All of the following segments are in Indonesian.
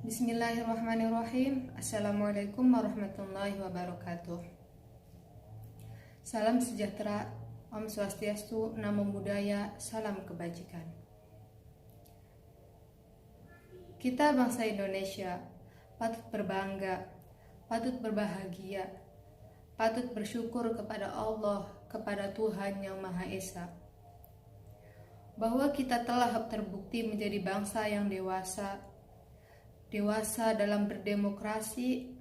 Bismillahirrahmanirrahim. Assalamualaikum warahmatullahi wabarakatuh. Salam sejahtera, Om Swastiastu, Namo Buddhaya, salam kebajikan. Kita bangsa Indonesia patut berbangga, patut berbahagia, patut bersyukur kepada Allah, kepada Tuhan Yang Maha Esa, bahwa kita telah terbukti menjadi bangsa yang dewasa dalam berdemokrasi,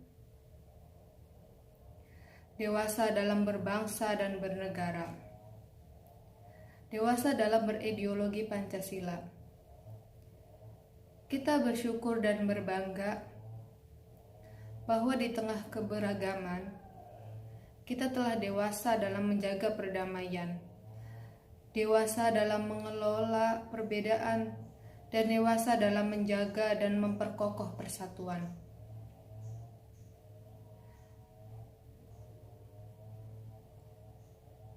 dewasa dalam berbangsa dan bernegara, dewasa dalam berideologi Pancasila. Kita bersyukur dan berbangga bahwa di tengah keberagaman, kita telah dewasa dalam menjaga perdamaian, dewasa dalam mengelola perbedaan, dan dewasa dalam menjaga dan memperkokoh persatuan.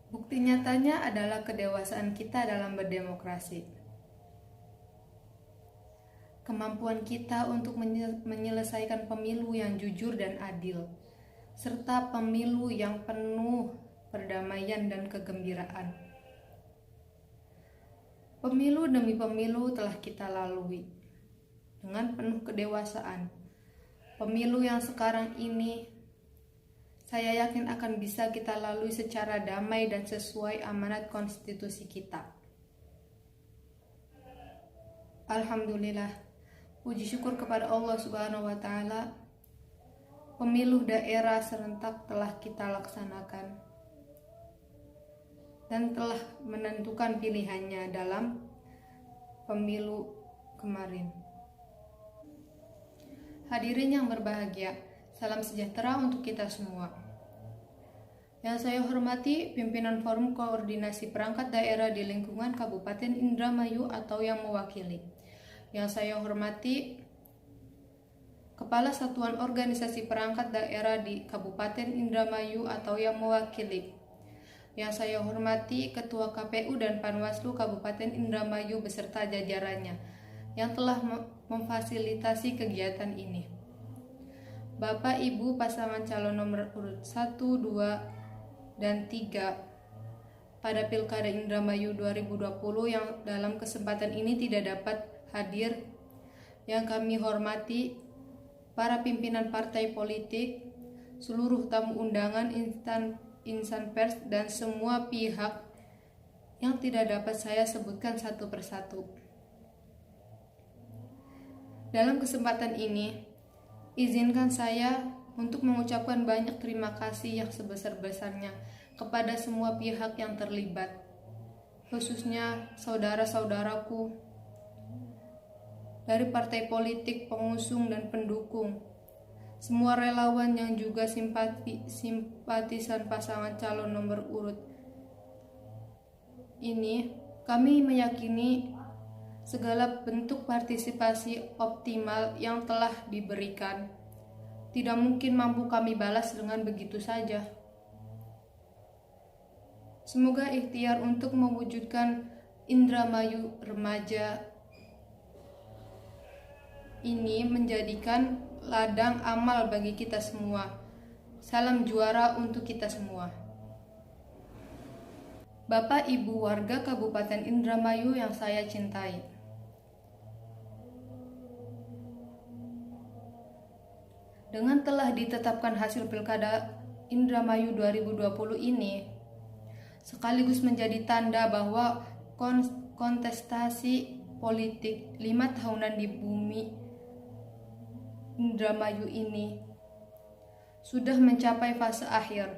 Bukti nyatanya adalah kedewasaan kita dalam berdemokrasi. Kemampuan kita untuk menyelesaikan pemilu yang jujur dan adil, serta pemilu yang penuh perdamaian dan kegembiraan. Pemilu demi pemilu telah kita lalui dengan penuh kedewasaan. Pemilu yang sekarang ini saya yakin akan bisa kita lalui secara damai dan sesuai amanat konstitusi kita. Alhamdulillah, puji syukur kepada Allah Subhanahu wa Ta'ala. Pemilu daerah serentak telah kita laksanakan dan telah menentukan pilihannya dalam pemilu kemarin. Hadirin yang berbahagia, salam sejahtera untuk kita semua. Yang saya hormati pimpinan Forum Koordinasi Perangkat Daerah di lingkungan Kabupaten Indramayu atau yang mewakili. Yang saya hormati Kepala Satuan Organisasi Perangkat Daerah di Kabupaten Indramayu atau yang mewakili. Yang saya hormati Ketua KPU dan Panwaslu Kabupaten Indramayu beserta jajarannya yang telah memfasilitasi kegiatan ini. Bapak Ibu pasangan calon nomor urut 1, 2, dan 3 pada Pilkada Indramayu 2020 yang dalam kesempatan ini tidak dapat hadir, yang kami hormati para pimpinan partai politik, seluruh tamu undangan, insan pers, dan semua pihak yang tidak dapat saya sebutkan satu persatu. Dalam kesempatan ini, izinkan saya untuk mengucapkan banyak terima kasih yang sebesar-besarnya kepada semua pihak yang terlibat, khususnya saudara-saudaraku dari partai politik, pengusung, dan pendukung, semua relawan yang juga simpatisan pasangan calon nomor urut ini. Kami meyakini segala bentuk partisipasi optimal yang telah diberikan tidak mungkin mampu kami balas dengan begitu saja. Semoga ikhtiar untuk mewujudkan Indramayu remaja ini menjadikan ladang amal bagi kita semua. Salam juara untuk kita semua. Bapak Ibu warga Kabupaten Indramayu yang saya cintai, dengan telah ditetapkan hasil Pilkada Indramayu 2020 ini sekaligus menjadi tanda bahwa kontestasi politik 5 tahunan di bumi Indramayu ini sudah mencapai fase akhir.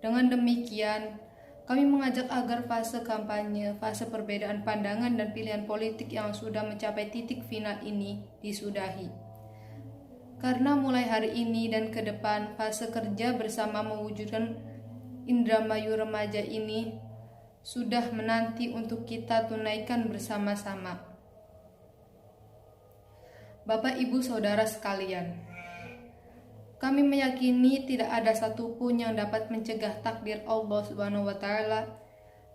Dengan demikian, kami mengajak agar fase kampanye, fase perbedaan pandangan dan pilihan politik yang sudah mencapai titik final ini disudahi. Karena mulai hari ini dan ke depan, fase kerja bersama mewujudkan Indramayu remaja ini sudah menanti untuk kita tunaikan bersama-sama. Bapak, Ibu, Saudara sekalian, kami meyakini tidak ada satupun yang dapat mencegah takdir Allah Subhanahu wa Ta'ala.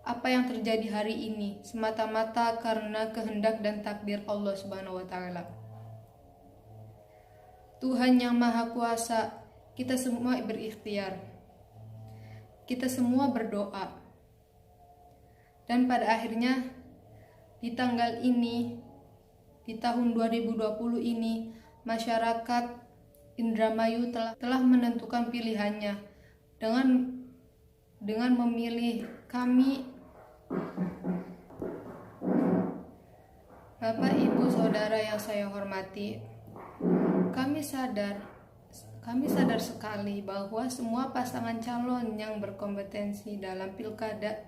Apa yang terjadi hari ini semata-mata karena kehendak dan takdir Allah Subhanahu wa Ta'ala. Tuhan yang Maha Kuasa, kita semua berikhtiar. Kita semua berdoa. Dan pada akhirnya di tanggal ini, di tahun 2020 ini, masyarakat Indramayu telah menentukan pilihannya dengan memilih kami, Bapak, Ibu, Saudara yang saya hormati. Kami sadar sekali bahwa semua pasangan calon yang berkompetensi dalam pilkada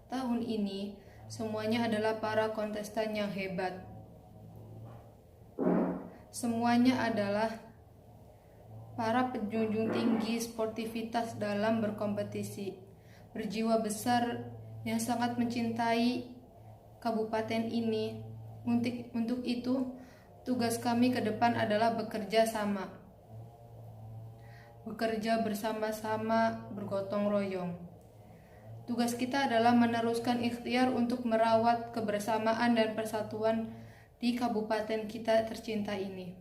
tahun ini semuanya adalah para kontestan yang hebat. Semuanya adalah para penjunjung tinggi sportivitas dalam berkompetisi, berjiwa besar yang sangat mencintai kabupaten ini. Untuk itu, tugas kami ke depan adalah bekerja bersama-sama, bergotong royong. Tugas kita adalah meneruskan ikhtiar untuk merawat kebersamaan dan persatuan di kabupaten kita tercinta ini.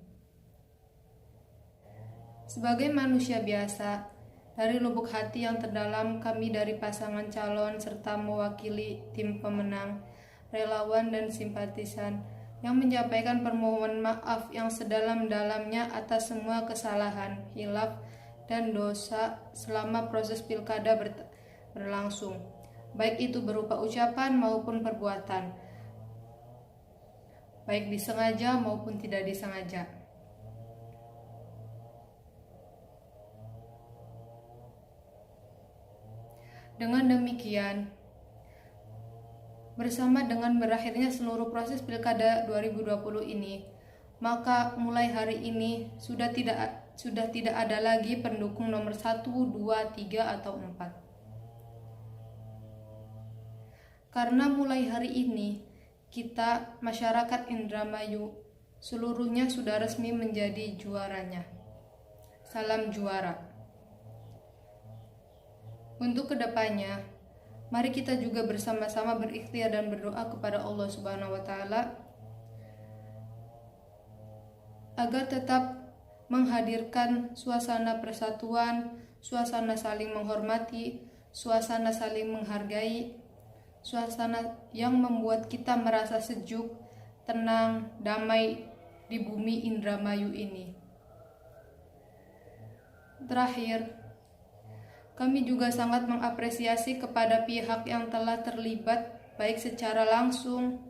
Sebagai manusia biasa, dari lubuk hati yang terdalam kami dari pasangan calon serta mewakili tim pemenang, relawan dan simpatisan yang menyampaikan permohonan maaf yang sedalam-dalamnya atas semua kesalahan, khilaf, dan dosa selama proses pilkada berlangsung, baik itu berupa ucapan maupun perbuatan, baik disengaja maupun tidak disengaja. Dengan demikian, bersama dengan berakhirnya seluruh proses pilkada 2020 ini, maka mulai hari ini sudah tidak ada lagi pendukung nomor 1, 2, 3, atau 4. Karena mulai hari ini, kita, masyarakat Indramayu, seluruhnya sudah resmi menjadi juaranya. Salam juara. Untuk kedepannya, mari kita juga bersama-sama berikhtiar dan berdoa kepada Allah Subhanahu wa Ta'ala agar tetap menghadirkan suasana persatuan, suasana saling menghormati, suasana saling menghargai, suasana yang membuat kita merasa sejuk, tenang, damai di bumi Indramayu ini. Terakhir, kami juga sangat mengapresiasi kepada pihak yang telah terlibat baik secara langsung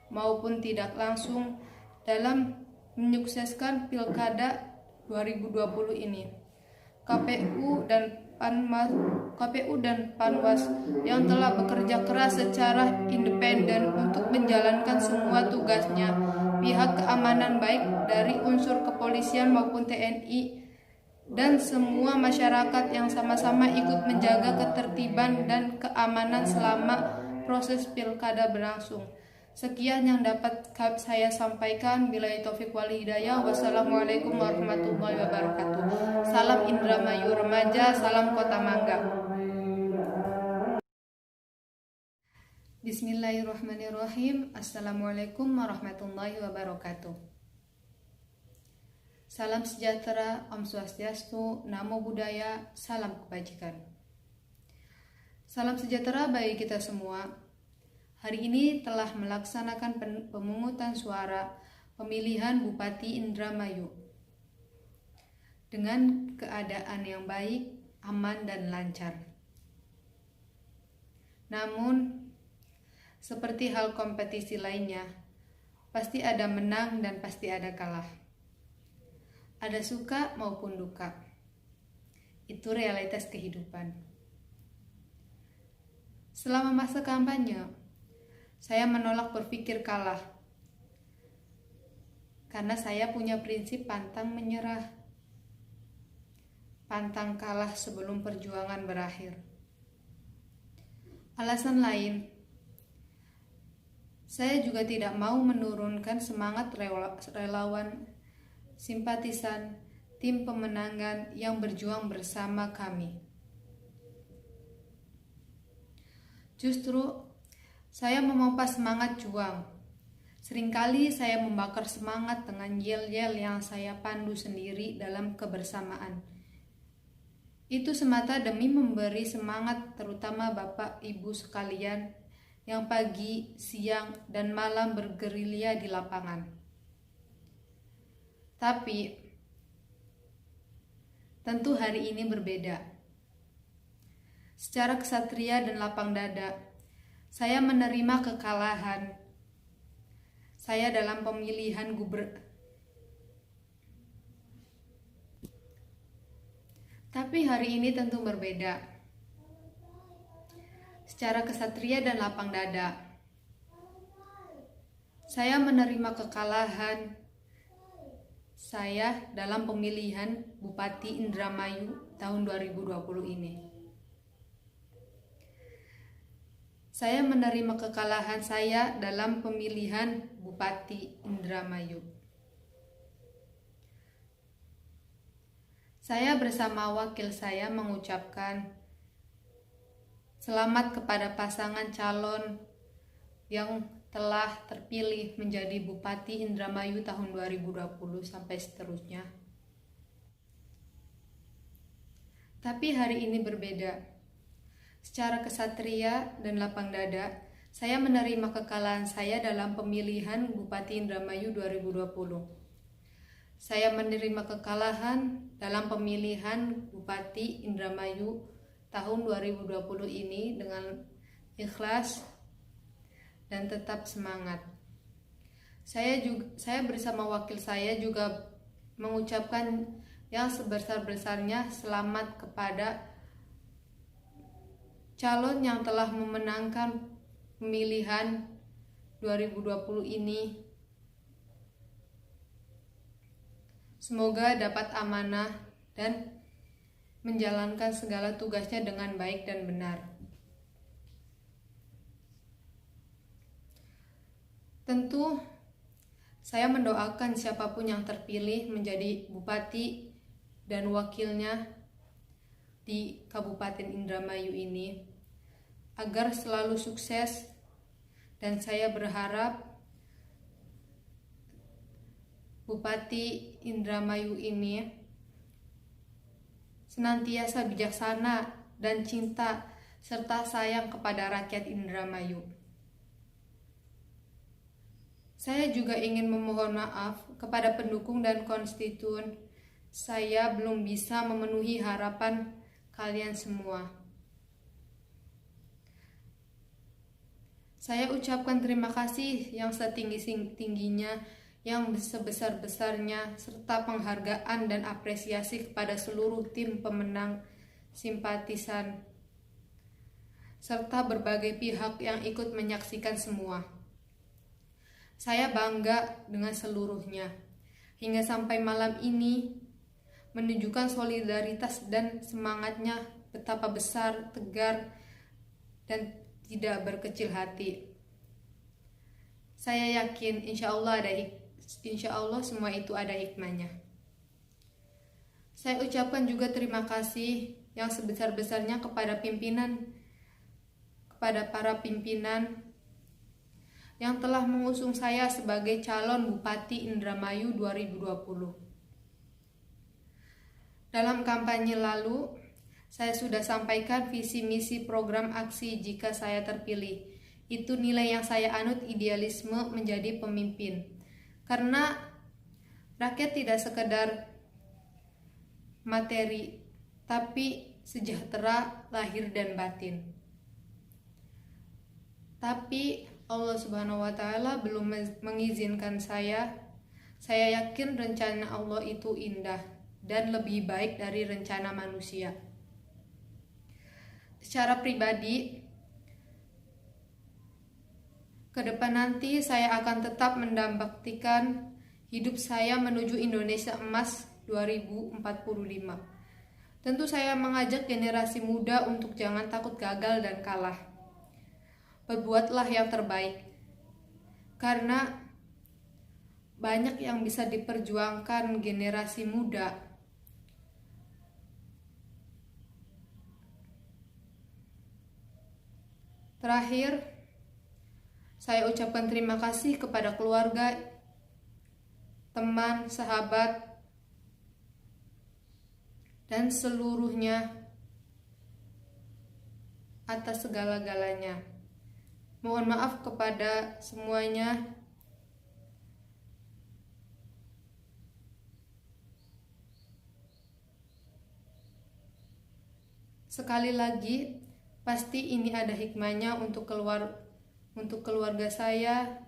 maupun tidak langsung dalam menyukseskan pilkada 2020 ini. KPU dan Panwas yang telah bekerja keras secara independen untuk menjalankan semua tugasnya. Pihak keamanan baik dari unsur kepolisian maupun TNI dan semua masyarakat yang sama-sama ikut menjaga ketertiban dan keamanan selama proses pilkada berlangsung. Sekian yang dapat saya sampaikan. Billahi taufik wal hidayah. Wassalamualaikum warahmatullahi wabarakatuh. Salam Indramayu Remaja, salam Kota Mangga. Bismillahirrahmanirrahim. Assalamualaikum warahmatullahi wabarakatuh. Salam sejahtera, Om Swastiastu, Namo Buddhaya, salam kebajikan. Salam sejahtera bagi kita semua. Hari ini telah melaksanakan pemungutan suara pemilihan Bupati Indramayu dengan keadaan yang baik, aman, dan lancar. Namun, seperti hal kompetisi lainnya, pasti ada menang dan pasti ada kalah. Ada suka maupun duka. Itu realitas kehidupan. Selama masa kampanye, saya menolak berpikir kalah. Karena saya punya prinsip pantang menyerah. Pantang kalah sebelum perjuangan berakhir. Alasan lain, saya juga tidak mau menurunkan semangat relawan, simpatisan, tim pemenangan yang berjuang bersama kami. Justru, saya memompa semangat juang, Seringkali saya membakar semangat dengan yel-yel yang saya pandu sendiri dalam kebersamaan. Itu semata demi memberi semangat terutama Bapak Ibu sekalian yang pagi, siang, dan malam bergerilya di lapangan. Tapi, tentu hari ini berbeda. Secara kesatria dan lapang dada, saya menerima kekalahan. Saya dalam pemilihan Tapi hari ini tentu berbeda. Secara kesatria dan lapang dada, saya menerima kekalahan saya dalam pemilihan Bupati Indramayu tahun 2020 ini. Saya menerima kekalahan saya dalam pemilihan Bupati Indramayu. Saya bersama wakil saya mengucapkan selamat kepada pasangan calon yang telah terpilih menjadi Bupati Indramayu tahun 2020 sampai seterusnya. Tapi hari ini berbeda. Secara kesatria dan lapang dada, saya menerima kekalahan saya dalam pemilihan Bupati Indramayu 2020. Saya menerima kekalahan dalam pemilihan Bupati Indramayu tahun 2020 ini dengan ikhlas dan tetap semangat. Saya bersama wakil saya juga mengucapkan yang sebesar-besarnya selamat kepada calon yang telah memenangkan pemilihan 2020 ini. Semoga dapat amanah dan menjalankan segala tugasnya dengan baik dan benar. Tentu, saya mendoakan siapapun yang terpilih menjadi bupati dan wakilnya di Kabupaten Indramayu ini agar selalu sukses, dan saya berharap Bupati Indramayu ini senantiasa bijaksana dan cinta serta sayang kepada rakyat Indramayu. Saya juga ingin memohon maaf kepada pendukung dan konstituen. Saya belum bisa memenuhi harapan kalian semua. Saya ucapkan terima kasih yang setinggi-tingginya, yang sebesar-besarnya, serta penghargaan dan apresiasi kepada seluruh tim pemenang, simpatisan, serta berbagai pihak yang ikut menyaksikan semua. Saya bangga dengan seluruhnya. Hingga sampai malam ini, menunjukkan solidaritas dan semangatnya betapa besar, tegar, dan tidak berkecil hati. Saya yakin insya Allah semua itu ada hikmahnya. Saya ucapkan juga terima kasih yang sebesar-besarnya kepada para pimpinan yang telah mengusung saya sebagai calon Bupati Indramayu 2020. Dalam kampanye lalu, saya sudah sampaikan visi misi program aksi jika saya terpilih. Itu nilai yang saya anut, idealisme menjadi pemimpin. Karena rakyat tidak sekedar materi, tapi sejahtera lahir dan batin. Tapi Allah Subhanahu wa Ta'ala belum mengizinkan saya. Saya yakin rencana Allah itu indah dan lebih baik dari rencana manusia. Secara pribadi, ke depan nanti saya akan tetap mendambaktikan hidup saya menuju Indonesia Emas 2045. Tentu saya mengajak generasi muda untuk jangan takut gagal dan kalah. Berbuatlah yang terbaik, karena banyak yang bisa diperjuangkan generasi muda. Terakhir, Saya ucapkan terima kasih kepada keluarga, teman, sahabat, dan seluruhnya atas segala-galanya. Mohon maaf kepada semuanya. Sekali lagi, pasti ini ada hikmahnya untuk keluarga saya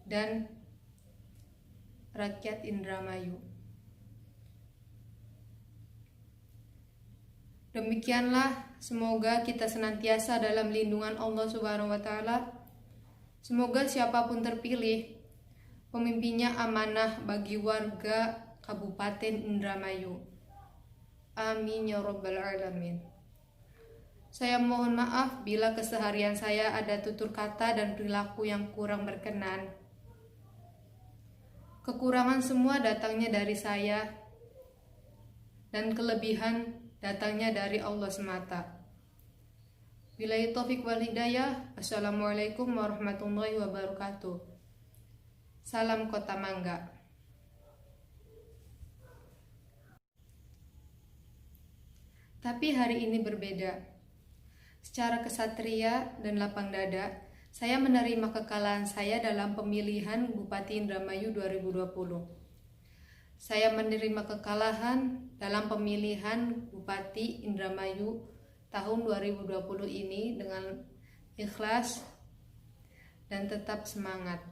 dan rakyat Indramayu. Demikianlah, semoga kita senantiasa dalam lindungan Allah Subhanahu wa taala. Semoga siapapun terpilih, pemimpinnya amanah bagi warga Kabupaten Indramayu. Amin ya rabbal alamin. Saya mohon maaf bila keseharian saya ada tutur kata dan perilaku yang kurang berkenan. Kekurangan semua datangnya dari saya, dan kelebihan datangnya dari Allah semata. Billahi taufik wal hidayah. Assalamualaikum warahmatullahi wabarakatuh. Salam Kota Mangga. Tapi hari ini berbeda. Secara kesatria dan lapang dada, saya menerima kekalahan saya dalam pemilihan Bupati Indramayu 2020. Saya menerima kekalahan dalam pemilihan Bupati Indramayu tahun 2020 ini dengan ikhlas dan tetap semangat.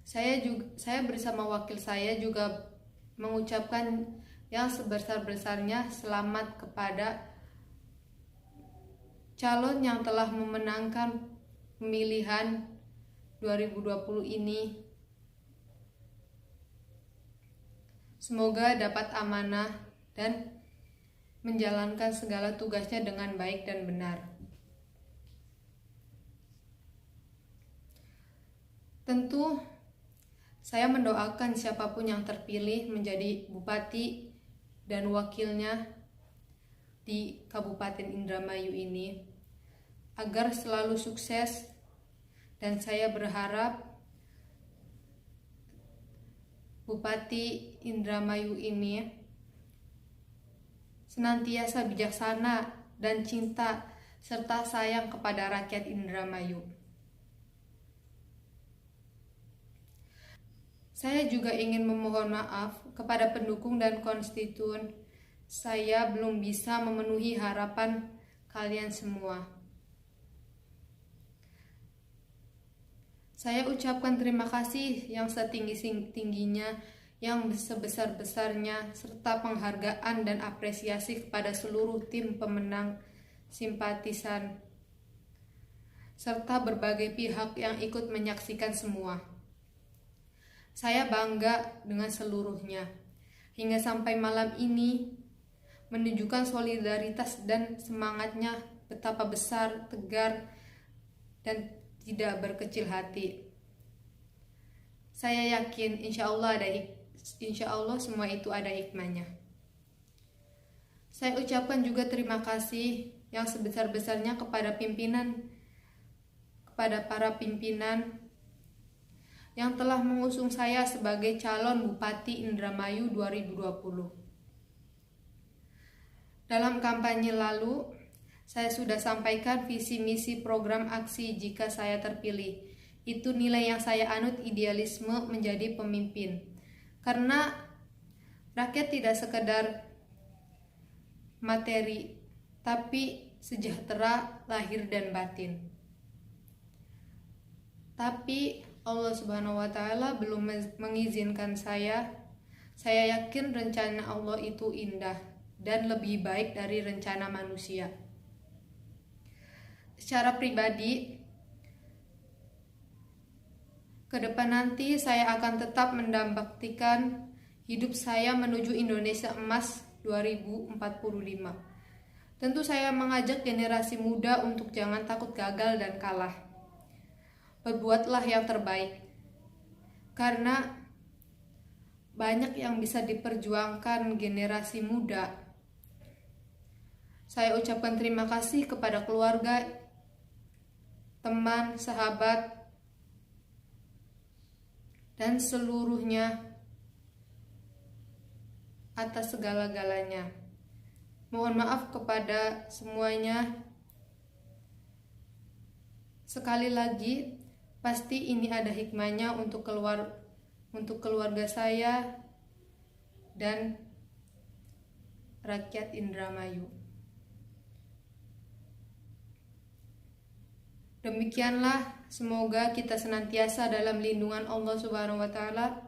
Saya bersama wakil saya juga mengucapkan yang sebesar-besarnya selamat kepada calon yang telah memenangkan pemilihan 2020 ini. Semoga dapat amanah dan menjalankan segala tugasnya dengan baik dan benar. Tentu saya mendoakan siapapun yang terpilih menjadi bupati dan wakilnya di Kabupaten Indramayu ini agar selalu sukses, dan saya berharap Bupati Indramayu ini senantiasa bijaksana dan cinta serta sayang kepada rakyat Indramayu. Saya juga ingin memohon maaf kepada pendukung dan konstituen. Saya belum bisa memenuhi harapan kalian semua. Saya ucapkan terima kasih yang setinggi-tingginya, yang sebesar-besarnya, serta penghargaan dan apresiasi kepada seluruh tim pemenang, simpatisan, serta berbagai pihak yang ikut menyaksikan semua. Saya bangga dengan seluruhnya. Hingga sampai malam ini menunjukkan solidaritas dan semangatnya betapa besar, tegar, dan tidak berkecil hati. Saya yakin insya Allah semua itu ada hikmahnya. Saya ucapkan juga terima kasih yang sebesar-besarnya kepada para pimpinan yang telah mengusung saya sebagai calon Bupati Indramayu 2020. Dalam kampanye lalu, saya sudah sampaikan visi misi program aksi jika saya terpilih. Itu nilai yang saya anut, idealisme menjadi pemimpin. Karena rakyat tidak sekedar materi, tapi sejahtera lahir dan batin. Tapi Allah Subhanahu wa taala belum mengizinkan saya. Saya yakin rencana Allah itu indah dan lebih baik dari rencana manusia. Secara pribadi, ke depan nanti saya akan tetap mendambaktikan hidup saya menuju Indonesia Emas 2045. Tentu saya mengajak generasi muda untuk jangan takut gagal dan kalah. Berbuatlah yang terbaik, karena banyak yang bisa diperjuangkan generasi muda. Saya ucapkan terima kasih kepada keluarga teman, sahabat, dan seluruhnya atas segala-galanya. Mohon maaf kepada semuanya. Sekali lagi, pasti ini ada hikmahnya untuk keluarga saya dan rakyat Indramayu. Demikianlah, semoga kita senantiasa dalam lindungan Allah Subhanahu wa taala.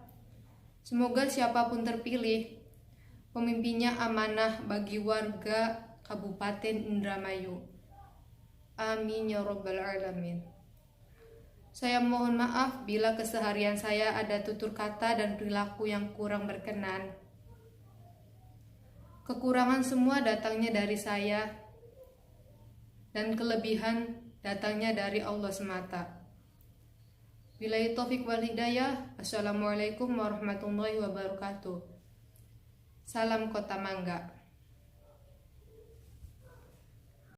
Semoga siapapun terpilih, pemimpinnya amanah bagi warga Kabupaten Indramayu. Amin ya rabbal alamin. Saya mohon maaf bila keseharian saya ada tutur kata dan perilaku yang kurang berkenan. Kekurangan semua datangnya dari saya, dan kelebihan datangnya dari Allah semata. Billahi taufik wal hidayah. Assalamualaikum warahmatullahi wabarakatuh. Salam Kota Mangga.